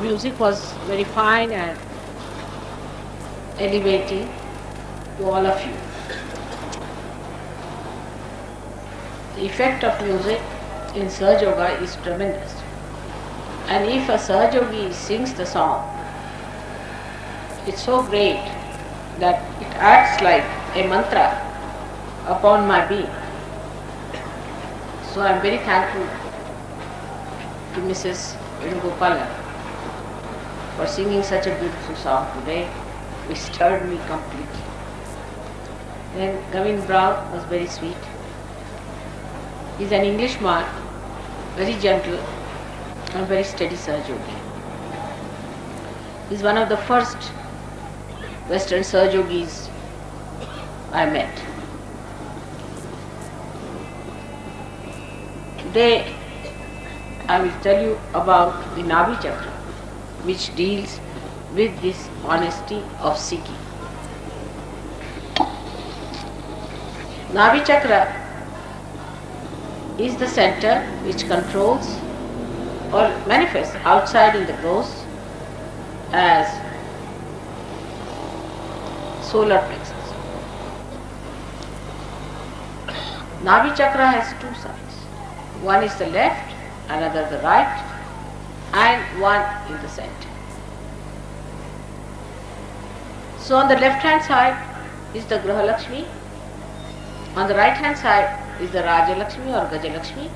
music was very fine and elevating to all of you. The effect of music in Sahaja Yoga is tremendous. And if a Sahaja Yogi sings the song, it's so great that it acts like a mantra upon my being. So I'm very thankful to Mrs. Venugopalan for singing such a beautiful song today, which stirred me completely. Then Gavin Brown was very sweet. He's an Englishman, very gentle and very steady Sahaja Yogi. He's one of the first Western Sahaja Yogis I met. Today I will tell you about the Nabhi Chakra, which deals with this honesty of seeking. Nabhi Chakra is the center which controls or manifests outside in the ghost as solar plexus. Nabhi Chakra has two sides. One is the left, another the right, and one in the center. So on the left hand side is the Graha Lakshmi, on the right hand side is the Raja Lakshmi or Gaja Lakshmi,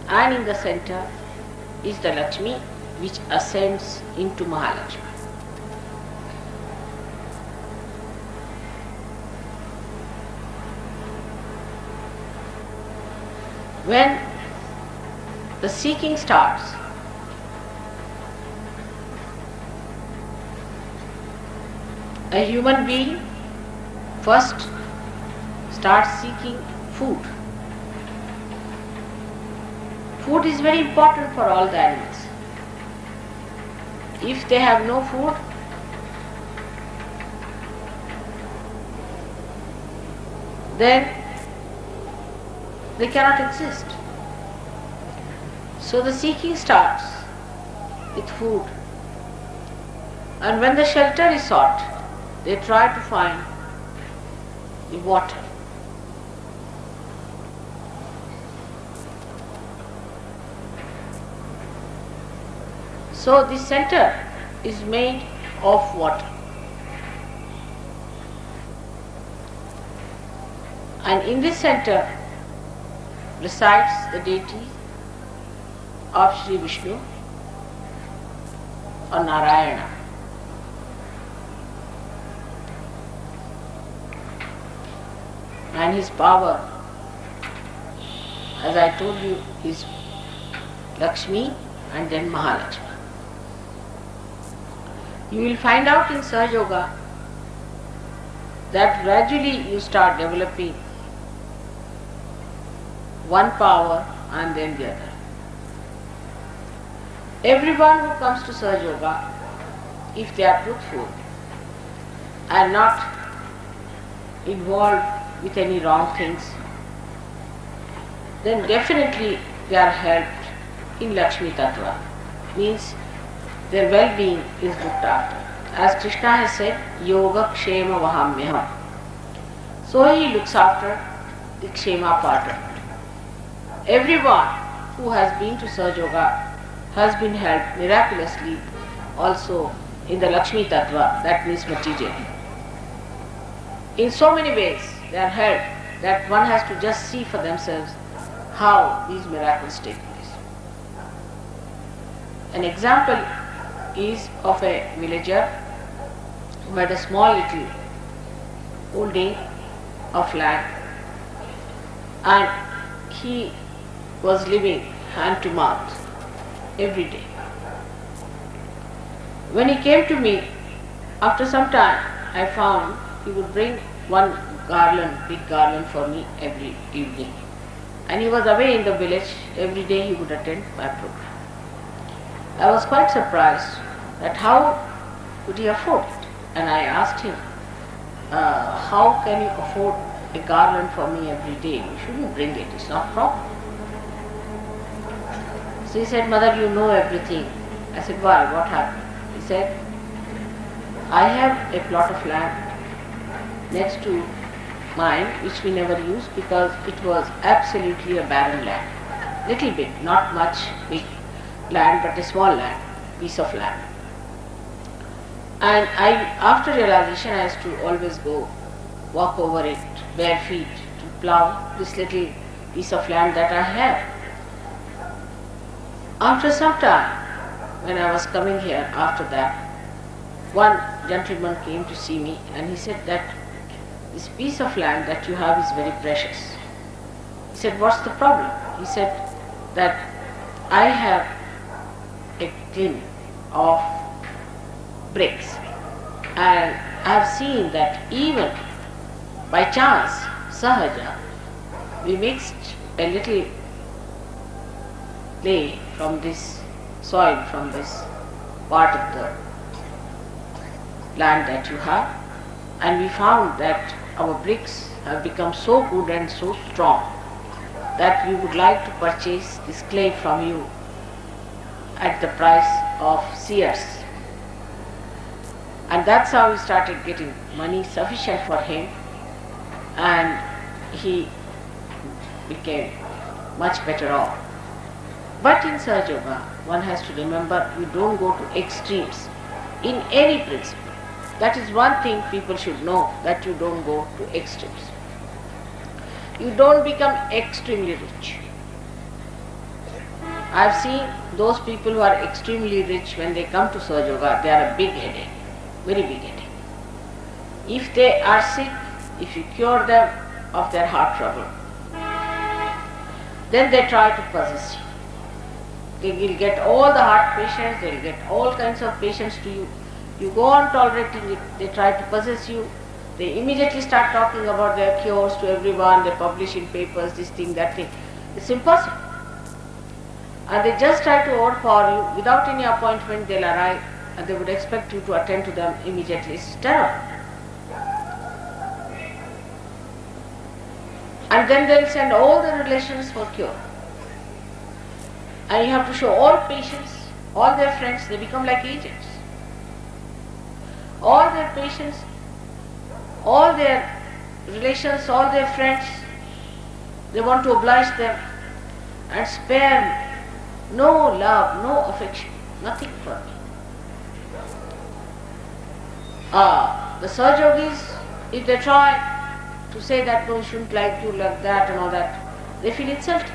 and in the center is the Lakshmi which ascends into Mahalakshmi. When the seeking starts, a human being first starts seeking food. Food is very important for all the animals. If they have no food, then they cannot exist. So the seeking starts with food. And when the shelter is sought, they try to find the water. So this center is made of water. And in this center resides the deity of Shri Vishnu or Narayana. And his power, as I told you, is Lakshmi and then Mahalakshmi. You will find out in Sahaja Yoga that gradually you start developing one power and then the other. Everyone who comes to Sahaja Yoga, if they are truthful and not involved with any wrong things, then definitely they are helped in Lakshmi Tattva. Means their well-being is looked after. As Krishna has said, Yoga Kshema Vahamyaham. So he looks after the Kshema part of it. Everyone who has been to Sahaja Yoga has been helped miraculously also in the Lakshmi Tattva, that means materially. In so many ways they are helped that one has to just see for themselves how these miracles take place. An example is of a villager who had a small little holding of land and he was living hand to mouth every day. When he came to me, after some time I found he would bring one garland, big garland for me every evening. And he was away in the village, every day he would attend my program. I was quite surprised that how could he afford it? And I asked him, how can you afford a garland for me every day? You shouldn't bring it, it's not proper. So he said, Mother, you know everything. I said, why? What happened? He said, I have a plot of land next to mine which we never used because it was absolutely a barren land. Little bit, not much big land, but a small land, piece of land. And after realization, I used to always go walk over it bare feet to plow this little piece of land that I have. After some time, when I was coming here after that, one gentleman came to see me and he said that this piece of land that you have is very precious. He said, what's the problem? He said that I have a tin of bricks and I have seen that even by chance, Sahaja, we mixed a little clay from this soil, from this part of the land that you have, and we found that our bricks have become so good and so strong that we would like to purchase this clay from you at the price of seers. And that's how we started getting money sufficient for him, and he became much better off. But in Sahaja Yoga, one has to remember you don't go to extremes in any principle. That is one thing people should know, that you don't go to extremes. You don't become extremely rich. I have seen those people who are extremely rich, when they come to Sahaja Yoga, they are a big headache, very big headache. If they are sick, if you cure them of their heart trouble, then they try to possess you. They will get all the heart patients, they will get all kinds of patients to you. You go on tolerating it, they try to possess you. They immediately start talking about their cures to everyone, they publish in papers, this thing, that thing. It's impossible. And they just try to overpower you. Without any appointment, they'll arrive and they would expect you to attend to them immediately. It's terrible. And then they'll send all the relations for cure. And you have to show all patients, all their friends, they become like agents. All their patients, all their relations, all their friends, they want to oblige them and spare no love, no affection, nothing for me. The Sahaja Yogis, if they try to say that no, you shouldn't like you like that and all that, they feel insulted.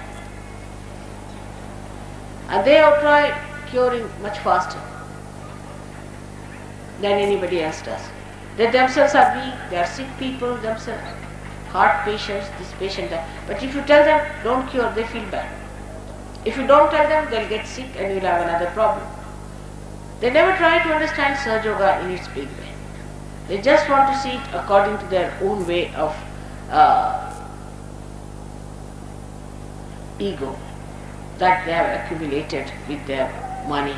And they have tried curing much faster than anybody else does. They themselves are weak, they are sick people themselves, heart patients, this patient, that. But if you tell them, don't cure, they feel bad. If you don't tell them, they'll get sick and you'll have another problem. They never try to understand Sahaja Yoga in its big way. They just want to see it according to their own way of ego that they have accumulated with their money.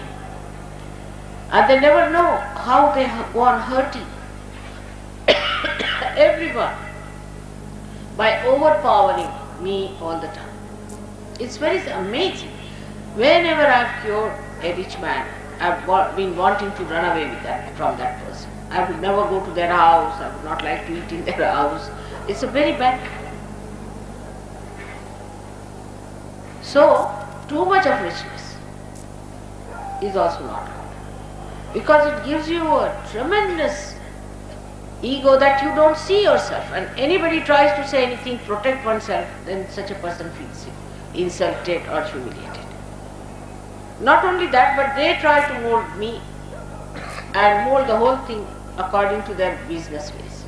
And they never know how they go on hurting everyone by overpowering me all the time. It's very amazing. Whenever I've cured a rich man, I've been wanting to run away with from that person. I would never go to their house, I would not like to eat in their house. It's a very bad. So, too much of richness is also not good, because it gives you a tremendous ego that you don't see yourself, and anybody tries to say anything, protect oneself, then such a person feels insulted or humiliated. Not only that, but they try to mold me and mold the whole thing according to their business ways,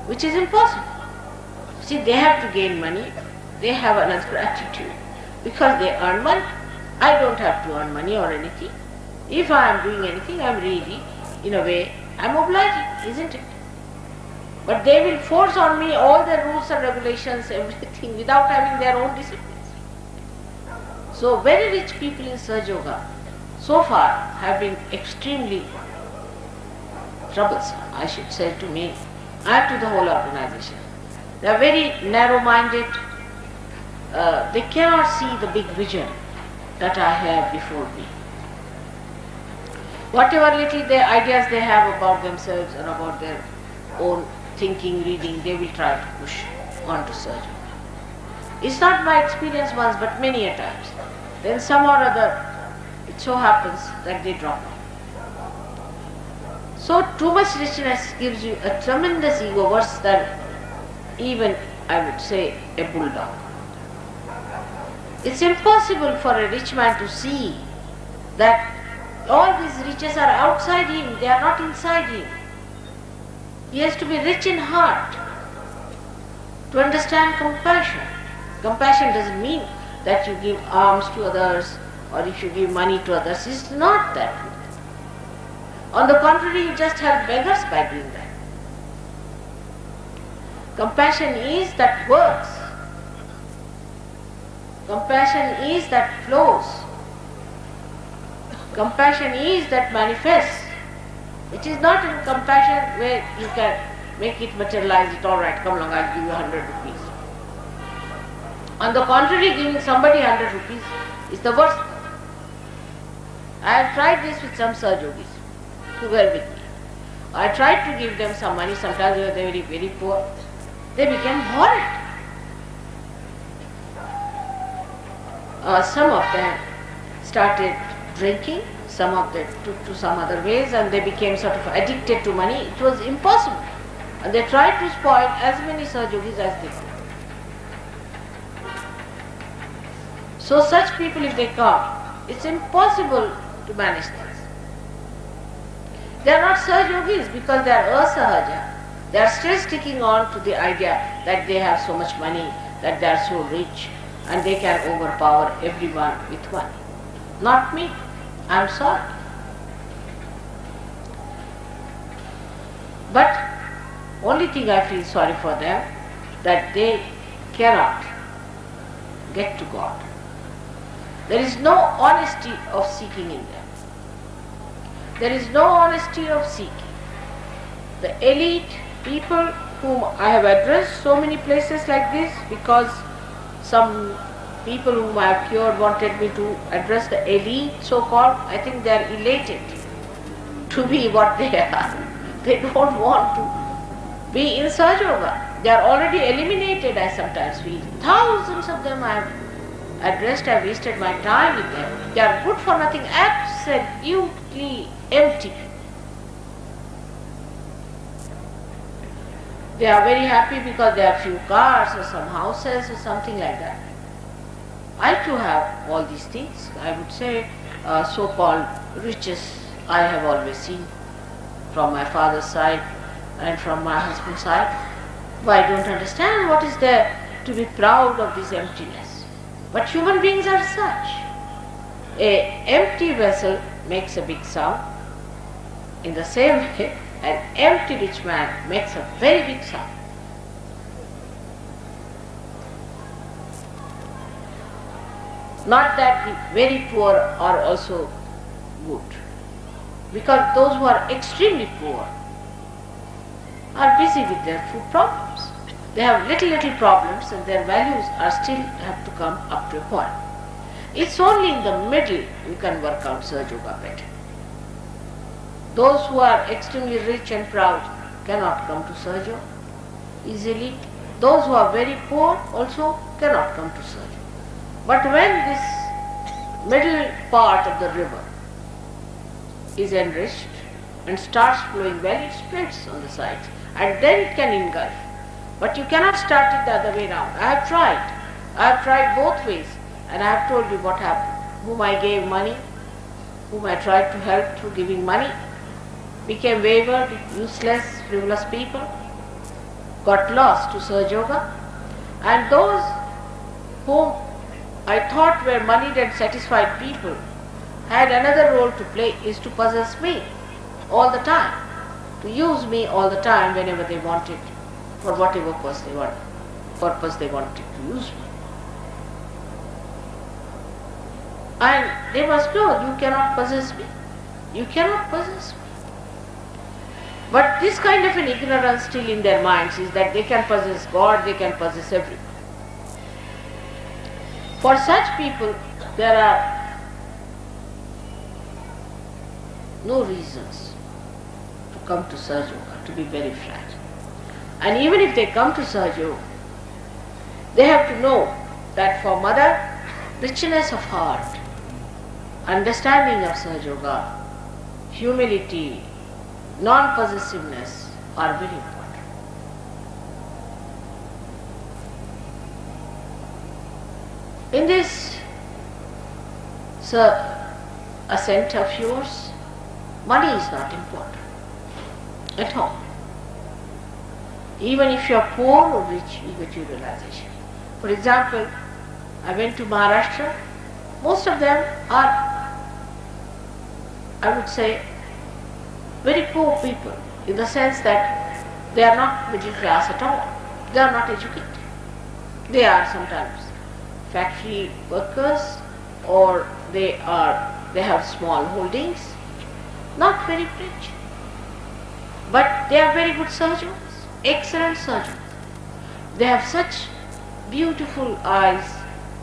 which is impossible. See, they have to gain money, they have another attitude, because they earn money. I don't have to earn money or anything. If I am doing anything, I am really, in a way, I am obliging, isn't it? But they will force on me all the rules and regulations, everything, without having their own disciplines. So very rich people in Sahaja Yoga so far have been extremely troublesome, I should say, to me and to the whole organization. They are very narrow-minded. They cannot see the big vision that I have before me. Whatever little ideas they have about themselves and about their own thinking, reading, they will try to push on to Sahaja Yoga. It's not my experience once, but many a times. Then some or other, it so happens that they drop off. So too much richness gives you a tremendous ego, worse than even, I would say, a bulldog. It's impossible for a rich man to see that all these riches are outside him, they are not inside him. He has to be rich in heart to understand compassion. Compassion doesn't mean that you give alms to others or if you give money to others. It's not that. On the contrary, you just help beggars by doing that. Compassion is that works. Compassion is that flows. Compassion is that manifests. It is not in compassion where you can make it materialize it, all right, come along, I'll give you 100 rupees. On the contrary, giving somebody 100 rupees is the worst. I have tried this with some Sahaja Yogis who were with me. I tried to give them some money, sometimes they were very, very poor. They became horrid. Some of them started drinking, some of them took to some other ways and they became sort of addicted to money. It was impossible. And they tried to spoil as many Sahaja Yogis as they could. So such people, if they come, it's impossible to manage things. They are not Sahaja Yogis because they are asahaja. They are still sticking on to the idea that they have so much money, that they are so rich and they can overpower everyone with money. Not me. I am sorry. But only thing I feel sorry for them, that they cannot get to God. There is no honesty of seeking in them. There is no honesty of seeking. The elite people whom I have addressed so many places like this, because some people whom I have cured wanted me to address the elite, so-called. I think they are elated to be what they are. They don't want to be in Sahaja Yoga. They are already eliminated, I sometimes feel. Thousands of them I have addressed, I have wasted my time with them. They are good for nothing, absolutely empty. They are very happy because they have few cars or some houses or something like that. I too have all these things. I would say so-called riches I have always seen from my father's side and from my husband's side. But I don't understand what is there to be proud of this emptiness. But human beings are such. An empty vessel makes a big sound. In the same way, an empty rich man makes a very big sound. Not that the very poor are also good, because those who are extremely poor are busy with their food problems. They have little problems and their values are still have to come up to a point. It's only in the middle you can work out Sahaja Yoga better. Those who are extremely rich and proud cannot come to Sahaja Yoga easily. Those who are very poor also cannot come to Sahaja Yoga. But when this middle part of the river is enriched and starts flowing well, it splits on the sides and then it can engulf. But you cannot start it the other way round. I have tried both ways, and I have told you what happened. Whom I gave money, whom I tried to help through giving money, became wayward, useless, frivolous people, got lost to Sahaja Yoga, and those whom I thought were moneyed and satisfied people had another role to play, is to possess me all the time, to use me all the time whenever they wanted, for whatever purpose they wanted to use me. And they must know, you cannot possess me. You cannot possess me. But this kind of an ignorance still in their minds is that they can possess God, they can possess everything. For such people, there are no reasons to come to Sahaja Yoga, to be very frank. And even if they come to Sahaja Yoga, they have to know that for mother, richness of heart, understanding of Sahaja Yoga, humility, non-possessiveness are very important. In this ascent of yours, money is not important at all. Even if you are poor or rich, you get your realization. For example, I went to Maharashtra. Most of them are, I would say, very poor people, in the sense that they are not middle class at all. They are not educated. They are sometimes factory workers, or they have small holdings, not very rich. But they are very good surgeons, excellent surgeons. They have such beautiful eyes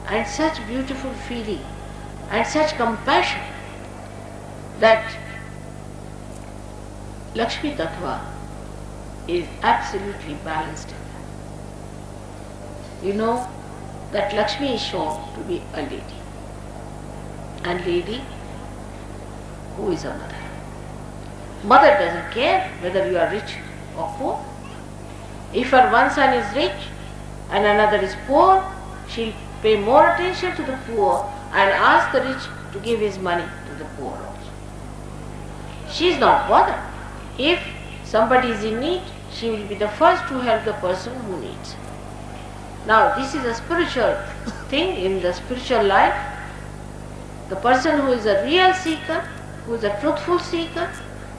and such beautiful feeling and such compassion that Lakshmi Tattva is absolutely balanced in them. You know that Lakshmi is shown to be a lady, and lady who is a mother. Mother doesn't care whether you are rich or poor. If her one son is rich and another is poor, she'll pay more attention to the poor and ask the rich to give his money to the poor also. She is not bothered. If somebody is in need, she will be the first to help the person who needs. Now, this is a spiritual thing in the spiritual life. The person who is a real seeker, who is a truthful seeker,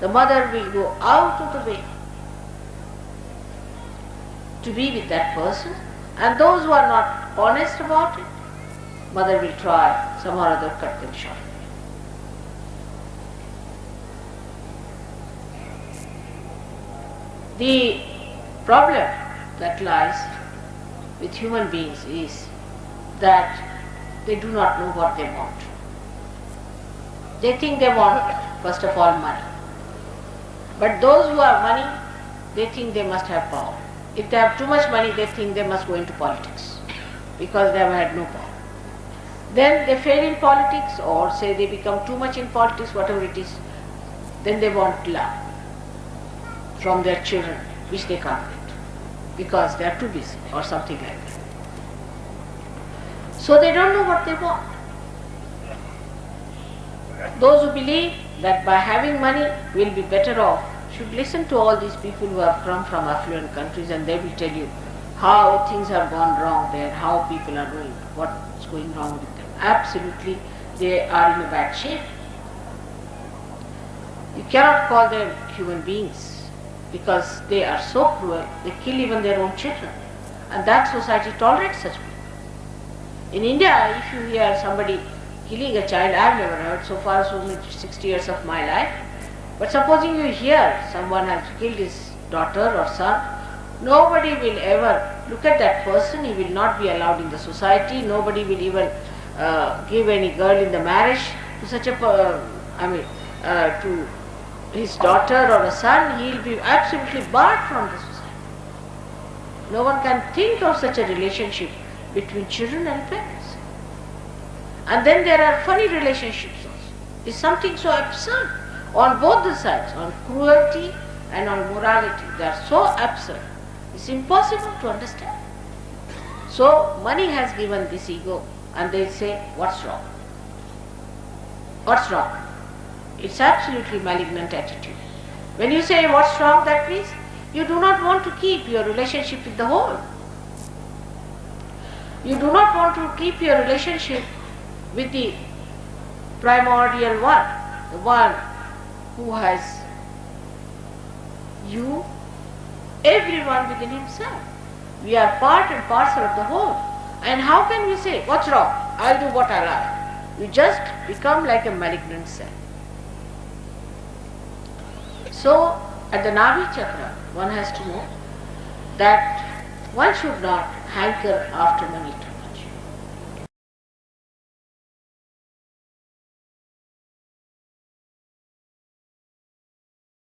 the mother will go out of the way to be with that person, and those who are not honest about it, mother will try some or other cut them short. The problem that lies with human beings is that they do not know what they want. They think they want, first of all, money. But those who have money, they think they must have power. If they have too much money, they think they must go into politics because they have had no power. Then they fail in politics, or say they become too much in politics, whatever it is. Then they want love from their children, which they can't get because they are too busy or something like that. So they don't know what they want. Those who believe that by having money we'll be better off should listen to all these people who have come from affluent countries, and they will tell you how things have gone wrong there, how people are doing, what's going wrong with them. Absolutely, they are in a bad shape. You cannot call them human beings because they are so cruel, they kill even their own children. And that society tolerates such people. In India, if you hear somebody killing a child, I have never heard so far, so much 60 years of my life. But supposing you hear someone has killed his daughter or son, nobody will ever look at that person. He will not be allowed in the society. Nobody will even give any girl in the marriage to such a, to his daughter or a son. He will be absolutely barred from the society. No one can think of such a relationship between children and parents. And then there are funny relationships also. It's something so absurd on both the sides, on cruelty and on morality. They are so absurd. It's impossible to understand. So money has given this ego, and they say, what's wrong? What's wrong? It's absolutely malignant attitude. When you say what's wrong, that means you do not want to keep your relationship with the whole. You do not want to keep your relationship with the primordial one, the one who has you, everyone within himself. We are part and parcel of the whole. And how can we say, what's wrong? I'll do what I like. You just become like a malignant cell. So, at the Nabhi Chakra, one has to know that one should not hanker after money too